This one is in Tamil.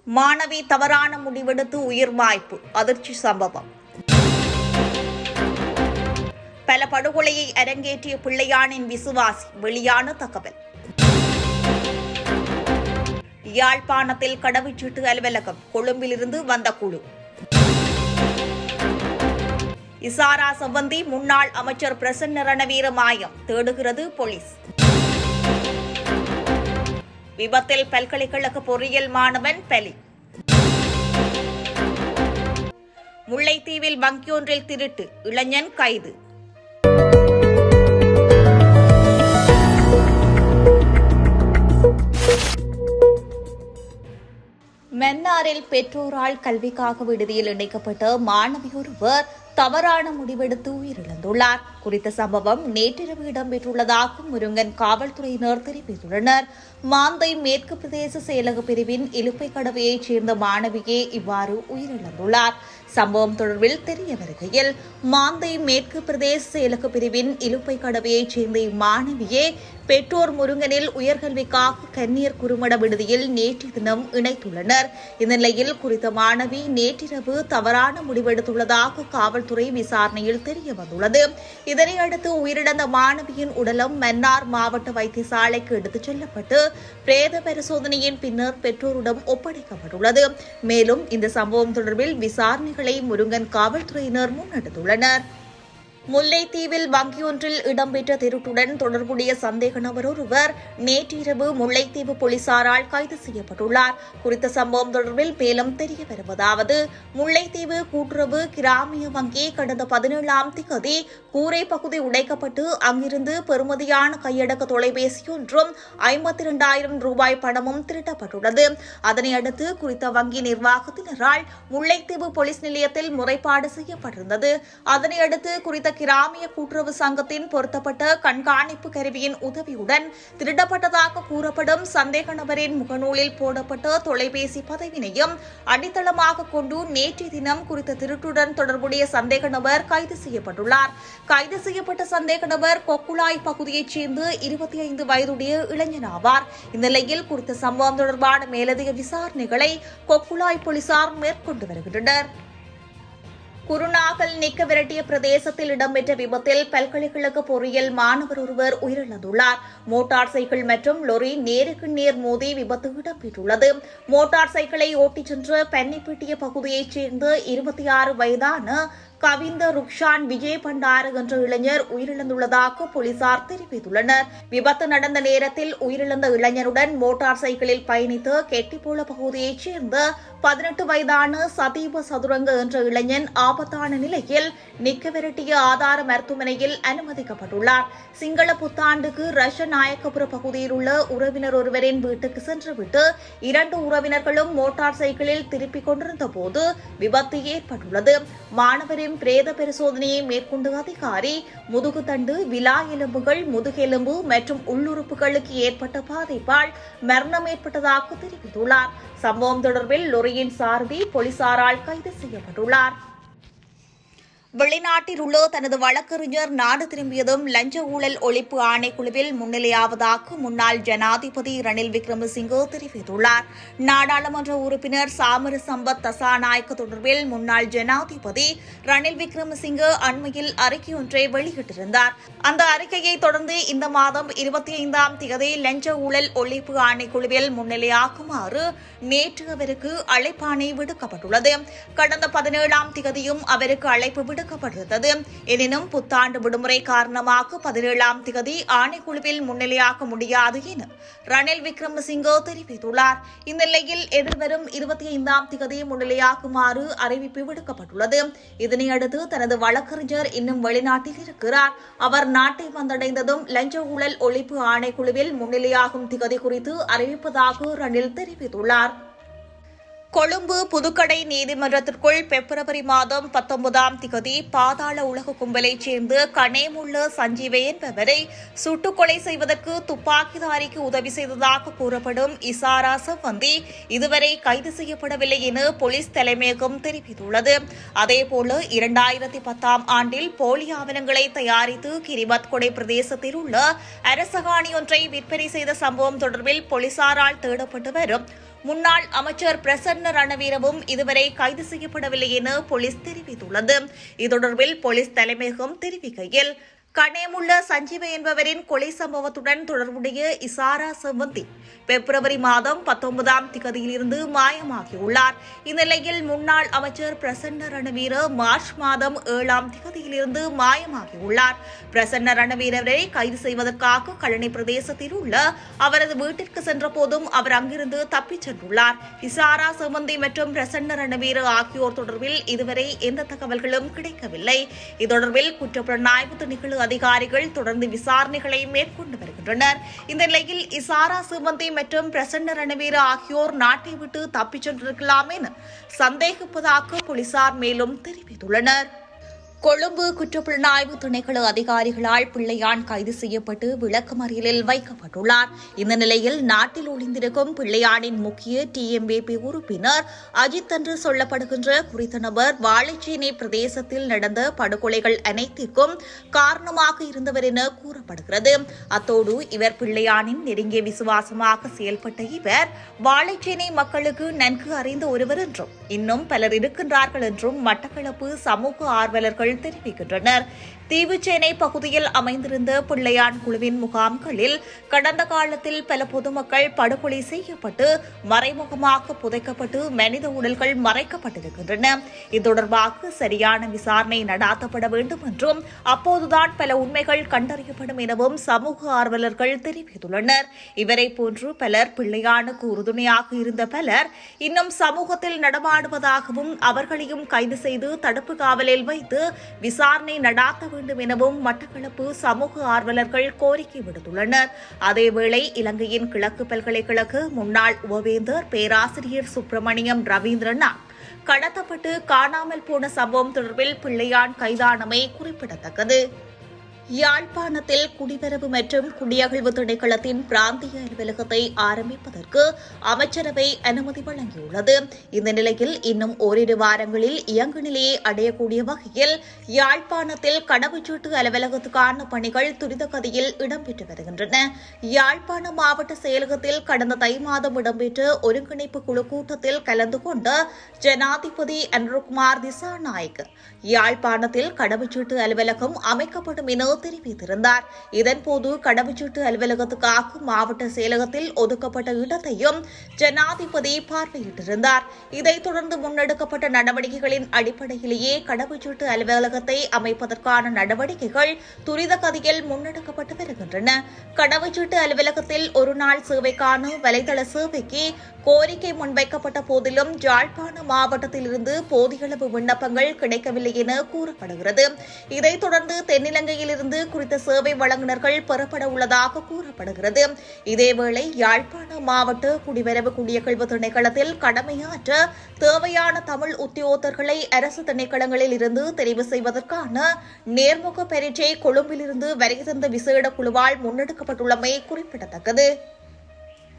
மாணவி தவறான முடிவெடுத்து உயிர் மாய்ப்பு, அதிர்ச்சி சம்பவம். பல படுகொலையை அரங்கேற்றிய பிள்ளையானின் விசுவாசி, வெளியான தகவல். யாழ்ப்பாணத்தில் கடவுச்சீட்டு அலுவலகம், கொழும்பிலிருந்து வந்த குழு. இசாரா சம்பந்தி முன்னாள் அமைச்சர் பிரசன்ன ரணவீர மாயம், தேடுகிறது போலீஸ். விபத்தில் பல்கலைக்கழக பொறியியல் மாணவன் பலி. முல்லைத்தீவில் வங்கியொன்றில் திருட்டு, இளைஞன் கைது. மன்னாரில் பெற்றோரால் கல்விக்காக விடுதியில் இணைக்கப்பட்ட மாணவி ஒருவர் தவறான முடிவெடுத்து உயிரிழந்துள்ளார். குறித்த சம்பவம் நேற்றிரவு இடம்பெற்றுள்ளதாக முருங்கன் காவல்துறையினர் தெரிவித்துள்ளனர். மாந்தை மேற்கு பிரதேச செயலக பிரிவின் இலுப்பை கடவையைச் சேர்ந்த மாணவியே இவ்வாறு உயிரிழந்துள்ளார். சம்பவம் தொடர்பில் தெரிய வருகையில், மாந்தை மேற்கு பிரதேச செயலக பிரிவின் இலுப்பை கடவையைச் சேர்ந்த இம்மாணவியே பெற்றோர் முருங்கனில் உயர்கல்விக்காக கன்னியர் குறுமட விடுதியில் நேற்று தினம் இணைத்துள்ளனர். இந்த நிலையில் குறித்த மாணவி நேற்றிரவு தவறான முடிவெடுத்துள்ளதாக காவல்துறை விசாரணையில் தெரியவந்துள்ளது. இதனையடுத்து உயிரிழந்த மாணவியின் உடலம் மன்னார் மாவட்ட வைத்தியசாலைக்கு எடுத்துச் செல்லப்பட்டு பிரேத பரிசோதனையின் பின்னர் பெற்றோரிடம் ஒப்படைக்கப்பட்டுள்ளது. மேலும் இந்த சம்பவம் தொடர்பில் விசாரணைகளை முருங்கன் காவல்துறையினர் முன்னெடுத்துள்ளனர். முல்லைத்தீவில் வங்கியொன்றில் இடம்பெற்ற திருட்டுடன் தொடர்புடைய சந்தேக நபர் ஒருவர் நேற்றிரவு முல்லைத்தீவு போலீசாரால் கைது செய்யப்பட்டுள்ளார். குறித்த சம்பவம் தொடர்பில் மேலும் தெரிய வருவதாவது, முல்லைத்தீவு கூட்டுறவு கிராமிய வங்கி கடந்த 17ஆம் திகதி கூரை பகுதி உடைக்கப்பட்டு அங்கிருந்து பெறுமதியான கையடக்க தொலைபேசி ஒன்றும் 52,000 ரூபாய் பணமும் திருட்டப்பட்டுள்ளது. அதனையடுத்து குறித்த வங்கி நிர்வாகத்தினரால் முல்லைத்தீவு போலீஸ் நிலையத்தில் முறைப்பாடு செய்யப்பட்டிருந்தது. அதனையடுத்து குறித்த கிராமிய கூட்டுறவு சங்கத்தின் பொருத்தப்பட்ட கண்காணிப்பு கருவியின் உதவியுடன் திருடப்பட்டதாக கூறப்படும் சந்தேக நபரின் முகநூலில் போடப்பட்ட தொலைபேசி பதிவினையும் அடித்தளமாக கொண்டு நேற்றைய தினம் குறித்த திருட்டுடன் தொடர்புடைய சந்தேக நபர் கைது செய்யப்பட்டுள்ளார். கைது செய்யப்பட்ட சந்தேக நபர் கொக்குளாய் பகுதியைச் சேர்ந்த 25 வயதுடைய இளைஞன் ஆவார். இந்நிலையில் குறித்த சம்பவம் தொடர்பான மேலதிக விசாரணைகளை கொக்குளாய் போலீசார் மேற்கொண்டு வருகின்றனர். குருநாகல் நிக்க விரட்டிய பிரதேசத்தில் இடம்பெற்ற விபத்தில் பல்கலைக்கழக பொறியியல் மாணவர் ஒருவர் உயிரிழந்துள்ளார். மோட்டார் சைக்கிள் மற்றும் லொரி நேருக்கு நேர் மோதி விபத்து இடம்பெற்றுள்ளது. மோட்டார் சைக்கிளை ஓட்டிச் சென்ற பன்னிப்பட்டிய பகுதியைச் சேர்ந்த 26 வயதான கவிந்த ருக்ஷான் விஜய் பண்டார என்ற இளைஞர் உயிரிழந்துள்ளதாக போலீசார் தெரிவித்துள்ளனர். விபத்து நடந்த நேரத்தில் உயிரிழந்த இளைஞருடன் மோட்டார் சைக்கிளில் பயணித்து கெட்டிப்போல பகுதியைச் சேர்ந்த 18 வயதான சதீப சதுரங்க என்ற இளைஞன் ஆபத்தான நிலையில் நிக்க விரட்டிய ஆதார மருத்துவமனையில் அனுமதிக்கப்பட்டுள்ளார். சிங்கள புத்தாண்டுக்கு ரஷநாயக்கபுர பகுதியில் உள்ள உறவினர் ஒருவரின் வீட்டுக்கு சென்றுவிட்டு 2 உறவினர்களும் மோட்டார் சைக்கிளில் திருப்பிக் கொண்டிருந்த போது விபத்து ஏற்பட்டுள்ளது. மாணவரின் பிரேத பரிசோதனையை மேற்கொண்ட அதிகாரி முதுகுத்தண்டு, விலா எலும்புகள், முதுகெலும்பு மற்றும் உள்ளுறுப்புகளுக்கு ஏற்பட்ட பாதிப்பால் மரணம் ஏற்பட்டதாக தெரிவித்துள்ளார். சம்பவம் தொடர்பில் லொரியின் சாரதி போலீசாரால் கைது செய்யப்பட்டுள்ளார். வெளிநாட்டில் உள்ள தனது வழக்கறிஞர் நாடு திரும்பியதும் லஞ்ச ஊழல் ஒழிப்பு ஆணைக்குழுவில் முன்னிலையாவதாக முன்னாள் ஜனாதிபதி ரணில் விக்ரமசிங்கே தெரிவித்துள்ளார். நாடாளுமன்ற உறுப்பினர் சாமர சம்பத் தசாநாயக்க தொடர்பில் முன்னாள் ஜனாதிபதி ரணில் விக்ரமசிங்கே அண்மையில் அறிக்கை ஒன்றை வெளியிட்டிருந்தார். அந்த அறிக்கையை தொடர்ந்து இந்த மாதம் 25ஆம் தேதி லஞ்ச ஊழல் ஒழிப்பு ஆணைக்குழுவில் முன்னிலையாகுமாறு நேற்று அவருக்கு அழைப்பாணை விடுக்கப்பட்டுள்ளது. கடந்த 17ஆம் தேதியும் அவருக்கு அழைப்பு விடுக்கப்பட்டிருந்தது. எனினும் புத்தாண்டு விடுமுறை காரணமாக 17ஆம் தேதி ஆணைக்குழுவில் முன்னிலையாக முடியாது என ரணில் விக்ரமசிங்கே தெரிவித்துள்ளார். இந்த நிலையில் எதிர்வரும் 25ஆம் தேதி முன்னிலையாகுமாறு அறிவிப்பு விடுக்கப்பட்டுள்ளது. இதனையடுத்து தனது வழக்கறிஞர் இன்னும் வெளிநாட்டில் இருக்கிறார். அவர் நாட்டை வந்தடைந்ததும் லஞ்ச ஊழல் ஒழிப்பு ஆணைக்குழுவில் முன்னிலையாகும் திகதி குறித்து அறிவிப்பதாக ரணில் தெரிவித்துள்ளார். கொழும்பு புதுக்கடை நீதிமன்றத்திற்குள் பிப்ரவரி மாதம் 19ஆம் தேதி பாதாள உலக கும்பலைச் சேர்ந்த கனேமுள்ள சஞ்சீவ என்பவரை சுட்டுக் கொலை செய்வதற்கு துப்பாக்கிதாரிக்கு உதவி செய்ததாக கூறப்படும் இசாரா சம்பந்தி இதுவரை கைது செய்யப்படவில்லை என போலீஸ் தலைமையகம் தெரிவித்துள்ளது. அதேபோல 2010ஆம் ஆண்டில் போலி ஆவணங்களை தயாரித்து கிரிபத் கொடை பிரதேசத்தில் உள்ள அரசகாணி ஒன்றை விற்பனை செய்த சம்பவம் தொடர்பில் போலீசாரால் தேடப்பட்டு வரும் முன்னாள் அமைச்சர் பிரசன்ன ரணவீரவும் இதுவரை கைது செய்யப்படவில்லை என போலீஸ் தெரிவித்துள்ளது. இது தொடர்பில் போலீஸ் தலைமையகம் தெரிவிக்கையில், கனேமுள்ள சஞ்சீவ என்பவரின் கொலை சம்பவத்துடன் தொடர்புடைய இசாரா செவ்வந்தி பிப்ரவரி மாதம் 19ஆம் திகதியிலிருந்து மாயமாகியுள்ளார். இந்நிலையில் முன்னாள் அமைச்சர் பிரசன்ன ரணவீர மார்ச் மாதம் 7ஆம் திகதியிலிருந்து மாயமாகியுள்ளார். பிரசன்ன ரணவீரரை கைது செய்வதற்காக கழனி பிரதேசத்தில் உள்ள அவரது வீட்டிற்கு சென்ற போதும் அவர் அங்கிருந்து தப்பிச் சென்றுள்ளார். இசாரா செவ்வந்தி மற்றும் பிரசன்ன ரணவீர ஆகியோர் தொடர்பில் இதுவரை எந்த தகவல்களும் கிடைக்கவில்லை. இது தொடர்பில் குற்றப்புலனாய்வு திணைக்கள அதிகாரிகள் தொடர்ந்து விசாரணைகளை மேற்கொண்டு வருகின்றனர். இந்த நிலையில் இசாரா சிவந்தி மற்றும் பிரசன்ன ரணவீர ஆகியோர் நாட்டை விட்டு தப்பிச் சென்றிருக்கலாம் என சந்தேகிப்பதாக போலீசார் மேலும் தெரிவித்துள்ளனர். கொழும்பு குற்றப்புலனாய்வு திணைக்கள அதிகாரிகளால் பிள்ளையான் கைது செய்யப்பட்டு விளக்கமறியலில் வைக்கப்பட்டுள்ளார். இந்த நிலையில் நாட்டில் ஒளிந்திருக்கும் பிள்ளையானின் முக்கிய TMVP உறுப்பினர் அஜித் என்று சொல்லப்படுகின்ற குறித்த நபர் வாழைச்சேனை பிரதேசத்தில் நடந்த படுகொலைகள் அனைத்திற்கும் காரணமாக இருந்தவர் என கூறப்படுகிறது. அத்தோடு இவர் பிள்ளையானின் நெருங்கிய விசுவாசமாக செயல்பட்ட இவர் வாழைச்சேனை மக்களுக்கு நன்கு அறிந்த ஒருவர் என்றும் இன்னும் பலர் இருக்கின்றார்கள் என்றும் மட்டக்களப்பு சமூக ஆர்வலர்கள் தெரிவிக்கின்றனர். தீவுச்சேனை பகுதியில் அமைந்திருந்த பிள்ளையான் குழுவின் முகாம்களில் கடந்த காலத்தில் பல பொதுமக்கள் படுகொலை செய்யப்பட்டு மறைமுகமாக புதைக்கப்பட்டு மனித உடல்கள் மறைக்கப்பட்டிருக்கின்றன. இது தொடர்பாக சரியான விசாரணை நடாத்தப்பட வேண்டும் என்றும் அப்போதுதான் பல உண்மைகள் கண்டறியப்படும் எனவும் சமூக ஆர்வலர்கள் தெரிவித்துள்ளனர். இவரை போன்று பலர் பிள்ளையானுக்கு உறுதுணையாக இருந்த பலர் இன்னும் சமூகத்தில் நடமாடுவதாகவும் அவர்களையும் கைது செய்து தடுப்பு காவலில் வைத்து விசாரணை நடாத்த வேண்டும் எனவும் மட்டக்களப்பு சமூக ஆர்வலர்கள் கோரிக்கை விடுத்துள்ளனர். அதேவேளை இலங்கையின் கிழக்கு பல்கலைக்கழக முன்னாள் உபவேந்தர் பேராசிரியர் சுப்பிரமணியம் ரவீந்திரநாத் கடத்தப்பட்டு காணாமல் போன சம்பவம் தொடர்பில் பிள்ளையான் கைதானமை குறிப்பிடத்தக்கது. யாழ்ப்பாணத்தில் குடிவரவு மற்றும் குடியகழ்வு திணைக்களத்தின் பிராந்திய அலுவலகத்தை ஆரம்பிப்பதற்கு அமைச்சரவை அனுமதி வழங்கியுள்ளது. இந்த நிலையில் இன்னும் ஓரிரு வாரங்களில் இயங்கு நிலையை அடையக்கூடிய வகையில் யாழ்ப்பாணத்தில் கடவுச்சீட்டு அலுவலகத்துக்கான பணிகள் துரிதகதியில் இடம்பெற்று வருகின்றன. யாழ்ப்பாண மாவட்ட செயலகத்தில் கடந்த தை மாதம் இடம்பெற்ற ஒருங்கிணைப்பு குழு கூட்டத்தில் கலந்து கொண்ட ஜனாதிபதி அனுர்குமார் திசாநாயக் யாழ்ப்பாணத்தில் கடவுச்சீட்டு அலுவலகம் அமைக்கப்படும் என தெரிவித்திருந்தார். இதன்போது கடவுச்சீட்டு அலுவலகத்துக்காக மாவட்ட செயலகத்தில் ஒதுக்கப்பட்ட இடத்தையும் ஜனாதிபதி பார்வையிட்டிருந்தார். இதைத் தொடர்ந்து முன்னெடுக்கப்பட்ட நடவடிக்கைகளின் அடிப்படையிலேயே கடவுச்சீட்டு அலுவலகத்தை அமைப்பதற்கான நடவடிக்கைகள் துரித கதியில் முன்னெடுக்கப்பட்டு வருகின்றன. கடவுச்சீட்டு அலுவலகத்தில் ஒரு நாள் சேவைக்கான வலைதள சேவைக்கு கோரிக்கை முன்வைக்கப்பட்ட போதிலும் யாழ்ப்பாண மாவட்டத்திலிருந்து போதியளவு விண்ணப்பங்கள் கிடைக்கவில்லை என கூறப்படுகிறது. இதைத் தொடர்ந்து தென்னிலங்கையிலிருந்து குறித்த சேவை வழங்குநர்கள் பெறப்பட உள்ளதாக கூறப்படுகிறது. இதேவேளை யாழ்ப்பாண மாவட்ட குடிவரவு குடியகழ்வு திணைக்களத்தில் கடமையாற்ற தேவையான தமிழ் உத்தியோகத்தர்களை அரசு திணைக்களங்களில் இருந்து தெரிவு செய்வதற்கான நேர்முக பரீட்சை கொழும்பிலிருந்து வருகை தந்த விசேட குழுவால் முன்னெடுக்கப்பட்டுள்ளமை குறிப்பிடத்தக்கது.